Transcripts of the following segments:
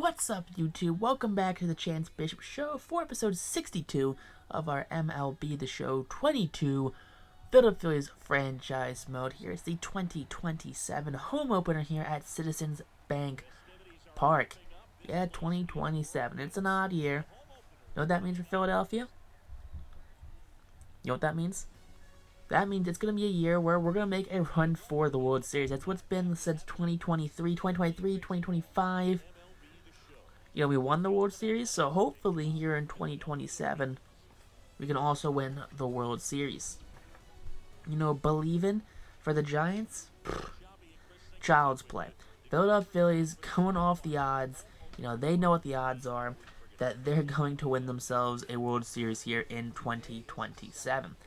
What's up, YouTube? Welcome back to the Chance Bishop Show for episode 62 of our MLB The Show 22 Philadelphia Phillies franchise mode. Here's the 2027 home opener here at Citizens Bank Park. Yeah, 2027. It's an odd year. You know what that means for Philadelphia? You know what that means? That means it's going to be a year where we're going to make a run for the World Series. That's what's been since 2025. You know, we won the World Series, so hopefully here in 2027, we can also win the World Series. You know, believing for the Giants? Pfft, child's play. Philadelphia Phillies going off the odds. You know, they know what the odds are, that they're going to win themselves a World Series here in 2027.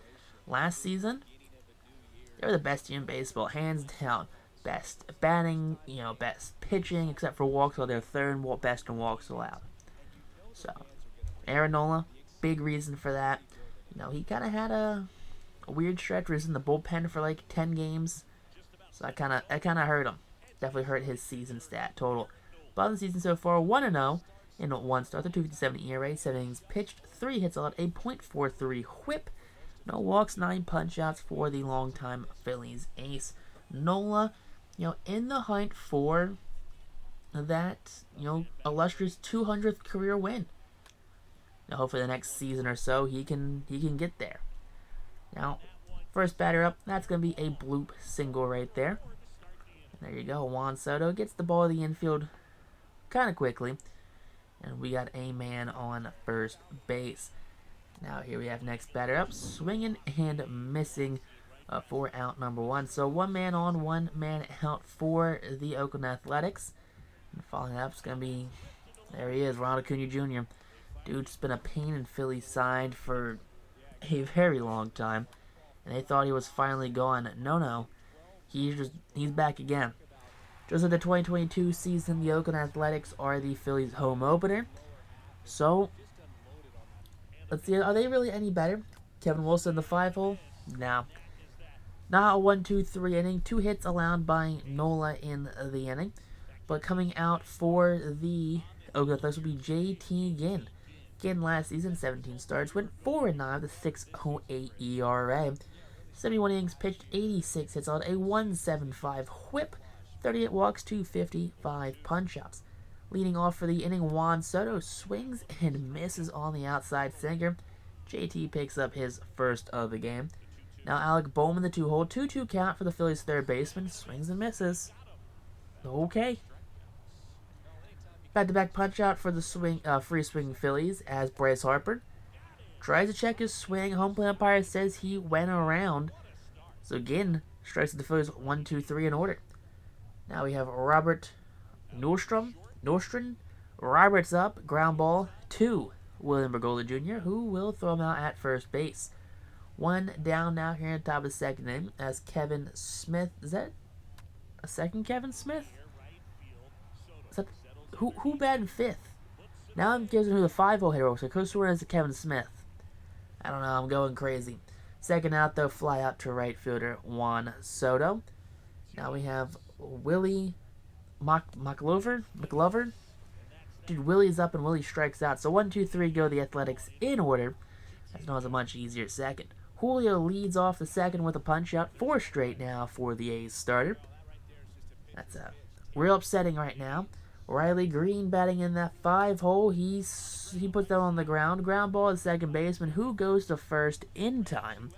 Last season, they were the best team in baseball, hands down. Best batting, you know, best pitching, except for walks, so they're third best in walks allowed. So, Aaron Nola, big reason for that. You know, he kind of had a weird stretch where he was in the bullpen for like 10 games. So that kind of hurt him. Definitely hurt his season stat total. But in the season so far, 1-0 in one start, the 2.57 ERA, 7 innings pitched, 3 hits allowed, a .43 whip. No walks, 9 punch-outs for the longtime Phillies ace. Nola, you know, in the hunt for that, you know, illustrious 200th career win. Now, hopefully the next season or so, he can get there. Now, first batter up, that's going to be a bloop single right there. And there you go, Juan Soto gets the ball to the infield kind of quickly. And we got a man on first base. Now here we have next batter up, swinging and missing for out number 1. So 1 man on, 1 man out for the Oakland Athletics. And following up is going to be, there he is, Ronald Acuna Jr. Dude's been a pain in Philly's side for a very long time. And they thought he was finally gone. No. He's back again. Just like the 2022 season, the Oakland Athletics are the Phillies home opener. So, let's see, are they really any better? Kevin Wilson in the 5-hole? No. Not a 1-2-3 inning. 2 hits allowed by Nola in the inning. But coming out for the Oakland Athletics will be JT Ginn. Ginn last season, 17 starts, went 4-9 with a 6.08 ERA. 71 innings pitched, 86 hits allowed, a 1.75 whip, 38 walks, 255 punch-outs. Leading off for the inning, Juan Soto swings and misses on the outside sinker. JT picks up his first of the game. Now Alec Bowman, the 2-hole, 2-2 count for the Phillies' third baseman, swings and misses. Okay. Back-to-back punch-out for the free swinging Phillies as Bryce Harper tries to check his swing. Home plate umpire says he went around. So again, strikes the Phillies 1-2-3 in order. Now we have Robert Nordstrom. Roberts up, ground ball to William Bergolla Jr., who will throw him out at first base. 1 down now here at the top of the second inning as Kevin Smith. Is that a second Kevin Smith? Is that, who batted 5th? Now I'm guessing who the 5-hole hitter was. So Coach Swear is Kevin Smith. I don't know, I'm going crazy. Second out though, fly out to right fielder Juan Soto. Now we have Willie McLover? Dude, Willie's up and Willie strikes out. So 1-2-3 go the Athletics in order. That's not a much easier second. Julio leads off the second with a punch-out. 4 straight now for the A's starter. That's real upsetting right now. Riley Green batting in that 5-hole. He puts that on the ground. Ground ball to second baseman, who goes to first in time.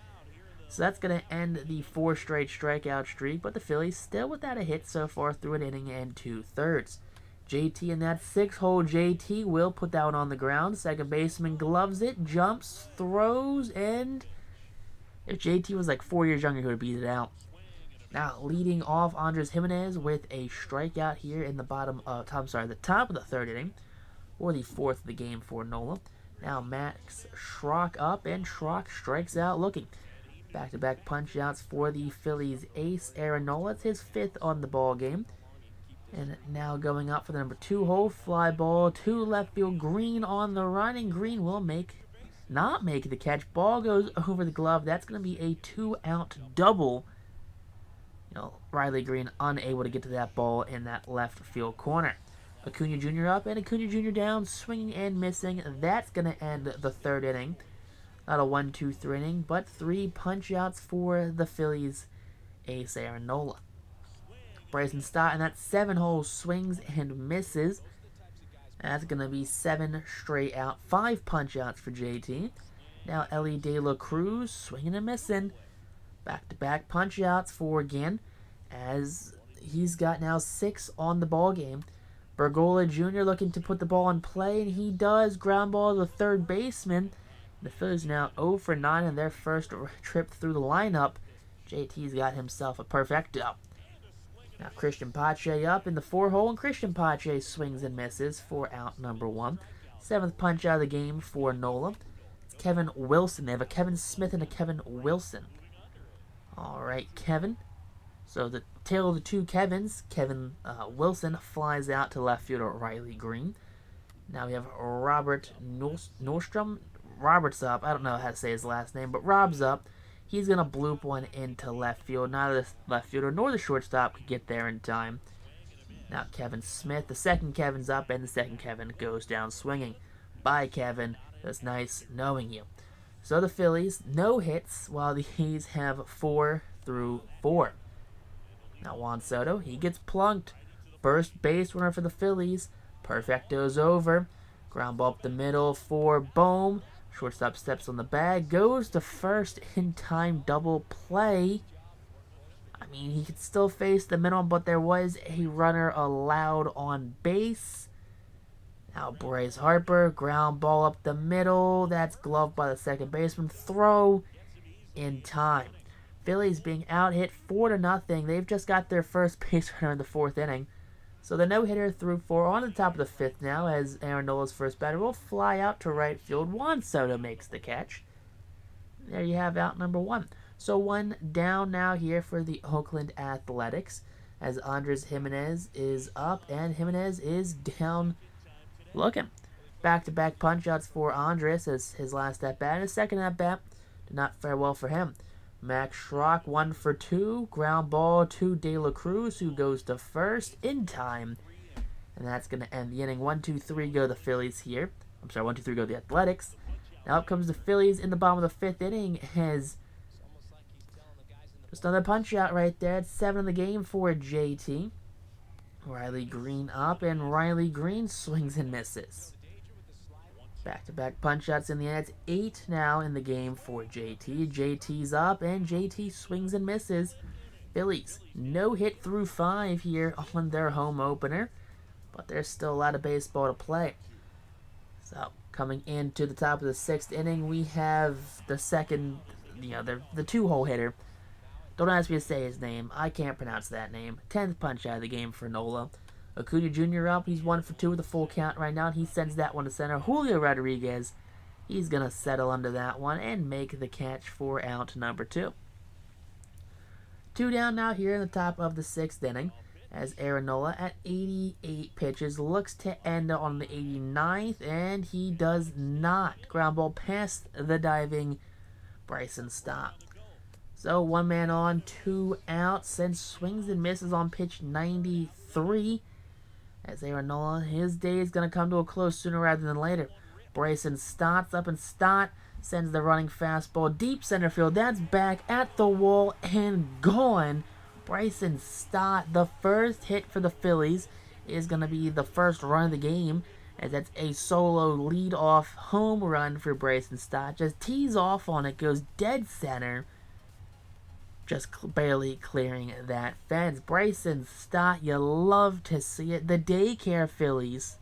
So that's going to end the 4 straight strikeout streak, but the Phillies still without a hit so far through an inning and 2/3. JT in that 6-hole, JT will put that one on the ground. Second baseman gloves it, jumps, throws, and if JT was like 4 years younger, he would have beat it out. Now leading off Andres Jimenez with a strikeout here in the the top of the 3rd inning, or the 4th of the game for Nola. Now Max Schrock up, and Schrock strikes out looking. Back-to-back punch-outs for the Phillies ace, Aaron Nola. It's his 5th on the ball game. And now going up for the number 2-hole, fly ball to left field. Green on the run, and Green will not make the catch. Ball goes over the glove. That's going to be a 2-out double. You know, Riley Green unable to get to that ball in that left field corner. Acuna Jr. up and Acuna Jr. down, swinging and missing. That's going to end the third inning. Not a 1-2-3 inning, but 3 punch-outs for the Phillies ace Aaron Nola. Bryson Stott, and that's 7 holes, swings and misses. That's going to be 7 straight out, 5 punch-outs for JT. Now Ellie De La Cruz, swinging and missing. Back-to-back punch-outs for Ginn, as he's got now 6 on the ball game. Bergola Jr. looking to put the ball in play, and he does. Ground ball to the third baseman. The Phillies now 0 for 9 in their first trip through the lineup. JT's got himself a perfecto. Now Christian Pache up in the 4-hole, and Christian Pache swings and misses for out number 1. 7th punch out of the game for Nola. It's Kevin Wilson. They have a Kevin Smith and a Kevin Wilson. Alright, Kevin. So the tale of the two Kevins. Kevin Wilson flies out to left fielder Riley Green. Now we have Robert Nordstrom. Robert's up. I don't know how to say his last name, but Rob's up. He's going to bloop one into left field. Neither the left fielder nor the shortstop could get there in time. Now Kevin Smith. The second Kevin's up, and the second Kevin goes down swinging. Bye, Kevin. It was nice knowing you. So the Phillies, no hits, while the A's have 4 through 4. Now Juan Soto, he gets plunked. First base runner for the Phillies. Perfecto's over. Ground ball up the middle for Bohm. Shortstop steps on the bag. Goes to first in time double play. I mean, he could still face the middle, but there was a runner allowed on base. Now Bryce Harper, ground ball up the middle. That's gloved by the second baseman. Throw in time. Phillies being out hit 4-0. They've just got their first base runner in the 4th inning. So the no-hitter through 4 on the top of the 5th now, as Aaron Nola's first batter will fly out to right field. Juan Soto makes the catch. There you have out number 1. So 1 down now here for the Oakland Athletics, as Andres Jimenez is up and Jimenez is down looking. Back-to-back punch-outs for Andres as his last at-bat, and his second at-bat did not fare well for him. Max Schrock 1 for 2, ground ball to De La Cruz, who goes to first in time. And that's going to end the inning. 1-2-3 go the Phillies here. I'm sorry, 1-2-3 go the Athletics. Now up comes the Phillies in the bottom of the 5th inning. Has just another punch out right there. It's 7 in the game for JT. Riley Green up, and Riley Green swings and misses. Back-to-back punch-outs in the end. It's 8 now in the game for JT. JT's up, and JT swings and misses. Phillies, no hit through 5 here on their home opener, but there's still a lot of baseball to play. So, coming into the top of the 6th inning, we have the second, the 2-hole hitter. Don't ask me to say his name. I can't pronounce that name. 10th punch out of the game for Nola. Acuna Jr. up. He's 1 for 2 with a full count right now. He sends that one to center. Julio Rodriguez, he's going to settle under that one and make the catch for out number 2. 2 down now here in the top of the 6th inning, as Aaron Nola at 88 pitches looks to end on the 89th, and he does not. Ground ball past the diving Bryson Stott. So 1 man on, 2 outs, and swings and misses on pitch 93. As Aaron Nola, his day is going to come to a close sooner rather than later. Bryson Stott's up, and Stott sends the running fastball deep center field. That's back at the wall and gone. Bryson Stott, the first hit for the Phillies, is going to be the first run of the game, as that's a solo lead-off home run for Bryson Stott. Just tees off on it, goes dead center. Just barely clearing that fence. Bryson Stott, you love to see it. The daycare Phillies.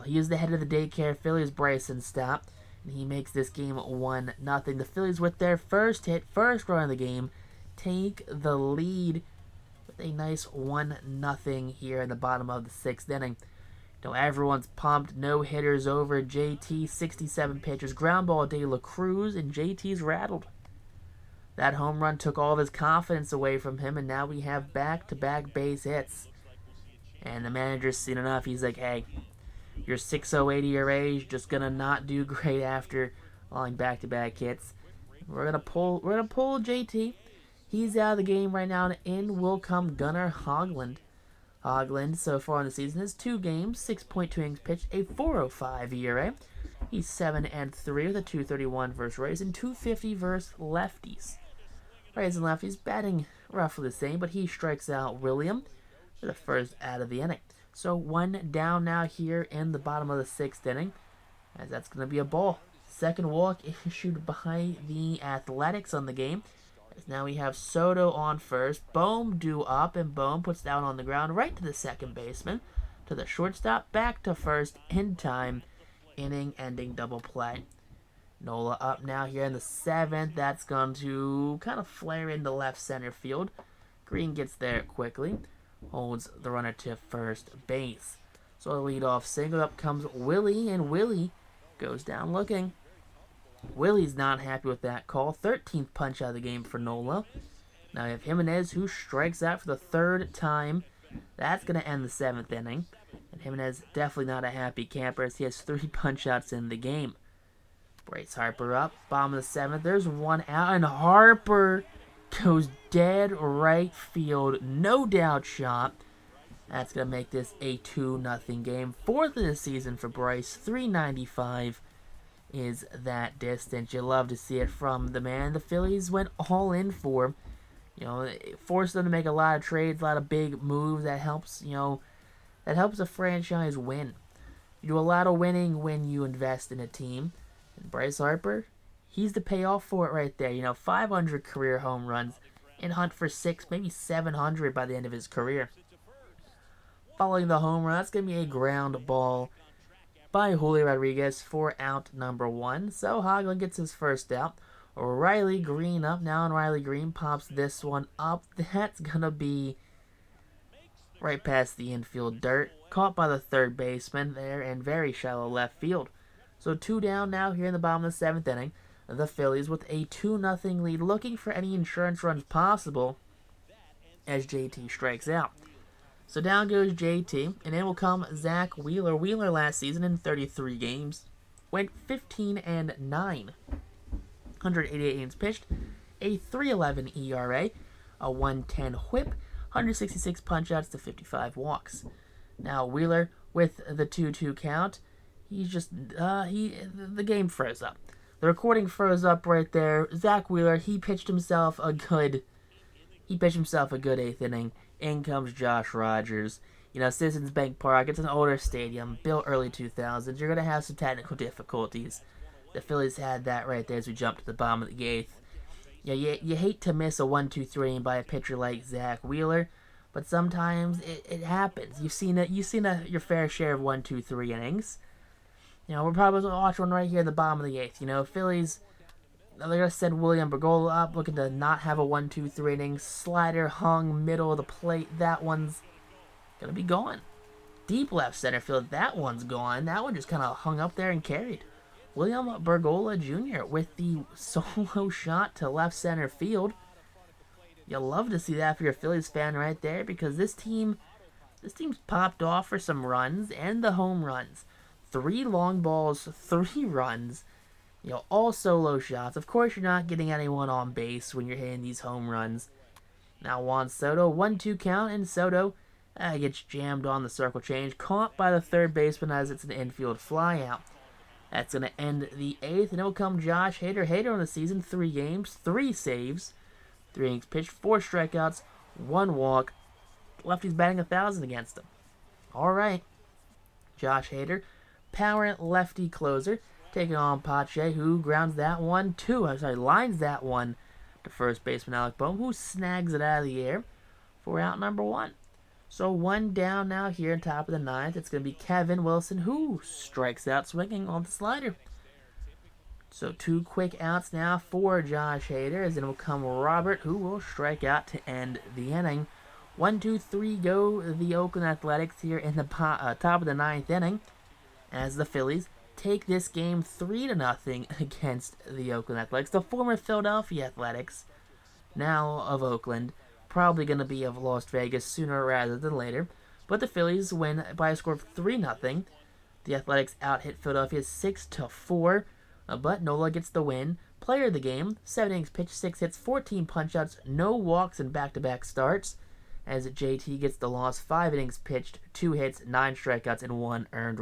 He is the head of the daycare Phillies, Bryson Stott. And he makes this game 1-0. The Phillies, with their first hit, first run of the game, take the lead with a nice 1-0 here in the bottom of the 6th inning. Everyone's pumped. No hitters over. JT, 67 pitches. Ground ball De La Cruz, and JT's rattled. That home run took all of his confidence away from him, and now we have back-to-back base hits. And the manager's seen enough. He's like, hey, you're 6-0-80 your age, just gonna not do great after allowing back-to-back hits. We're gonna pull JT. He's out of the game right now, and in will come Gunnar Hoglund. Hoglund so far in the season is 2 games, 6.2 innings pitched, a 4.05 ERA. He's 7-3 with a 2.31 versus Rays and 2.50 versus lefties. Rays and lefties batting roughly the same, but he strikes out William for the first out of the inning. So 1 down now here in the bottom of the 6th inning, as that's going to be a ball. Second walk issued by the Athletics on the game. As now we have Soto on first. Bohm due up, and Bohm puts down on the ground right to the second baseman. To the shortstop, back to first in time. Inning-ending double play. Nola up now here in the 7th. That's going to kind of flare into left center field. Green gets there quickly. Holds the runner to first base. So a leadoff single. Up comes Willie, and Willie goes down looking. Willie's not happy with that call. 13th punch out of the game for Nola. Now we have Jimenez, who strikes out for the 3rd time. That's going to end the 7th inning. And Jimenez definitely not a happy camper, as he has 3 punch outs in the game. Bryce Harper up. Bottom of the 7th. There's 1 out, and Harper goes dead right field. No doubt shot. That's going to make this a 2-0 game. 4th of the season for Bryce. 395 is that distance. You love to see it from the man the Phillies went all in for. You know, it forced them to make a lot of trades, a lot of big moves that helps, that helps a franchise win. You do a lot of winning when you invest in a team. And Bryce Harper, he's the payoff for it right there. 500 career home runs and hunt for 6, maybe 700 by the end of his career. Following the home run, that's going to be a ground ball by Julio Rodriguez for out number 1. So Hoglund gets his first out. Riley Green up now, and Riley Green pops this one up. That's going to be right past the infield dirt. Caught by the 3rd baseman there in very shallow left field. So 2 down now here in the bottom of the 7th inning. The Phillies with a 2-0 lead, looking for any insurance runs possible as JT strikes out. So down goes JT, and in will come Zach Wheeler. Wheeler last season in 33 games went 15-9. 188 innings pitched, a 3.11 ERA, a 1.10 whip, 166 punch-outs to 55 walks. Now Wheeler with the 2-2 count, he's just, the game froze up. The recording froze up right there. Zach Wheeler, he pitched himself a good 8th inning. In comes Josh Rogers. Citizens Bank Park, it's an older stadium, built early 2000s. You're going to have some technical difficulties. The Phillies had that right there as we jumped to the bottom of the 8th. You hate to miss a 1-2-3 by a pitcher like Zach Wheeler, but sometimes it happens. You've seen your fair share of 1-2-3 innings. We're probably going to watch one right here at the bottom of the 8th. Phillies, they're going to send William Bergolla up, looking to not have a 1-2-3 inning. Slider hung middle of the plate. That one's going to be gone. Deep left center field. That one's gone. That one just kind of hung up there and carried. William Bergolla Jr. with the solo shot to left center field. You'll love to see that for your Phillies fan right there, because this team's popped off for some runs and the home runs. 3 long balls, 3 runs. All solo shots. Of course, you're not getting anyone on base when you're hitting these home runs. Now Juan Soto, 1-2 count, and Soto gets jammed on the circle change, caught by the 3rd baseman as it's an infield flyout. That's going to end the 8th, and it will come Josh Hader. Hader on the season, 3 games, 3 saves, 3 innings pitched, 4 strikeouts, 1 walk. Lefty's batting 1,000 against him. All right, Josh Hader, power lefty closer, taking on Pache, who lines that one to first baseman Alec Bohm, who snags it out of the air for out number 1. So 1 down now here on top of the 9th. It's going to be Kevin Wilson, who strikes out swinging on the slider. So 2 quick outs now for Josh Hader, as it will come Robert, who will strike out to end the inning. 1-2-3 go the Oakland Athletics here in the top of the 9th inning, as the Phillies take this game 3-0 against the Oakland Athletics. The former Philadelphia Athletics, now of Oakland, probably going to be of Las Vegas sooner rather than later. But the Phillies win by a score of 3-0. The Athletics out-hit Philadelphia 6-4. But Nola gets the win. Player of the game, 7 innings pitched, 6 hits, 14 punch-outs, no walks in back-to-back starts. as JT gets the loss. 5 innings pitched, 2 hits, 9 strikeouts, and 1 earned run.